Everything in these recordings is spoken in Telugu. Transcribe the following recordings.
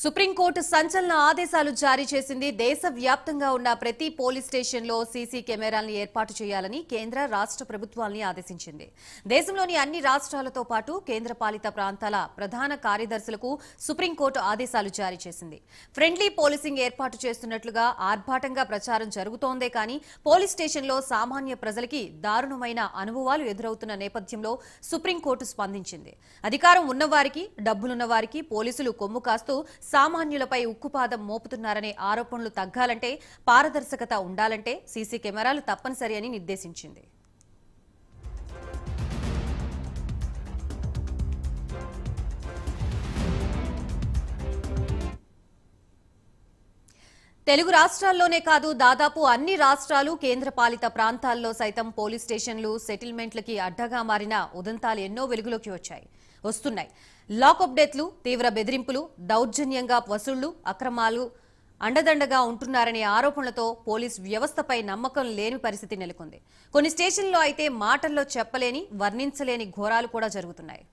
సుప్రీంకోర్టు సంచలన ఆదేశాలు జారీ చేసింది. దేశవ్యాప్తంగా ఉన్న ప్రతి పోలీస్ స్టేషన్లో సీసీ కెమెరాలను ఏర్పాటు చేయాలని కేంద్ర రాష్ట్ర ప్రభుత్వాల్ని ఆదేశించింది. దేశంలోని అన్ని రాష్ట్రాలతో పాటు కేంద్రపాలిత ప్రాంతాల ప్రధాన కార్యదర్శులకు సుప్రీంకోర్టు ఆదేశాలు జారీ చేసింది. ఫ్రెండ్లీ పోలీసింగ్ ఏర్పాటు చేస్తున్నట్లుగా ఆర్భాటంగా ప్రచారం జరుగుతోందే కానీ పోలీస్ స్టేషన్లో సామాన్య ప్రజలకి దారుణమైన అనుభవాలు ఎదురవుతున్న నేపథ్యంలో సుప్రీంకోర్టు స్పందించింది. అధికారం ఉన్నవారికి, డబ్బులున్న వారికి పోలీసులు కొమ్ము కాస్తూ సామాన్యులపై ఉక్కుపాదం మోపుతున్నారనే ఆరోపణలు తగ్గాలంటే, పారదర్శకత ఉండాలంటే సీసీ కెమెరాలు తప్పనిసరి అని నిర్దేశించింది. తెలుగు రాష్ట్రాల్లోనే కాదు, దాదాపు అన్ని రాష్ట్రాలు, కేంద్రపాలిత ప్రాంతాల్లో సైతం పోలీస్ స్టేషన్లు సెటిల్మెంట్లకి అడ్డగా మారిన ఉదంతాలు ఎన్నో వెలుగులోకి వస్తున్నాయి. లాకప్ డెత్లు, తీవ్ర బెదిరింపులు, దౌర్జన్యంగా వసూళ్లు, అక్రమాలు అండదండగా ఉంటున్నారనే ఆరోపణలతో పోలీస్ వ్యవస్థపై నమ్మకం లేని పరిస్థితి నెలకొంది. కొన్ని స్టేషన్లో అయితే మాటల్లో చెప్పలేని, వర్ణించలేని ఘోరాలు కూడా జరుగుతున్నాయి.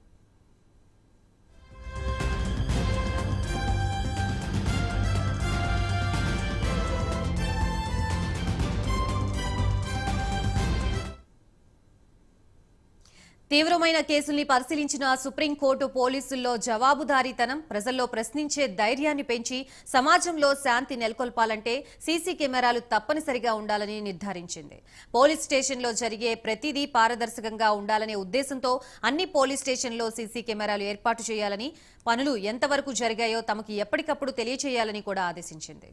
తీవ్రమైన కేసుల్ని పరిశీలించిన సుప్రీంకోర్టు పోలీసుల్లో జవాబుదారీతనం, ప్రజల్లో ప్రశ్నించే ధైర్యాన్ని పెంచి సమాజంలో శాంతి నెలకొల్పాలంటే సీసీ కెమెరాలు తప్పనిసరిగా ఉండాలని నిర్ధారించింది. పోలీస్ స్టేషన్లో జరిగే ప్రతిదీ పారదర్శకంగా ఉండాలనే ఉద్దేశంతో అన్ని పోలీస్ స్టేషన్లో సీసీ కెమెరాలు ఏర్పాటు చేయాలని, పనులు ఎంతవరకు జరిగాయో తమకు ఎప్పటికప్పుడు తెలియజేయాలని కూడా ఆదేశించింది.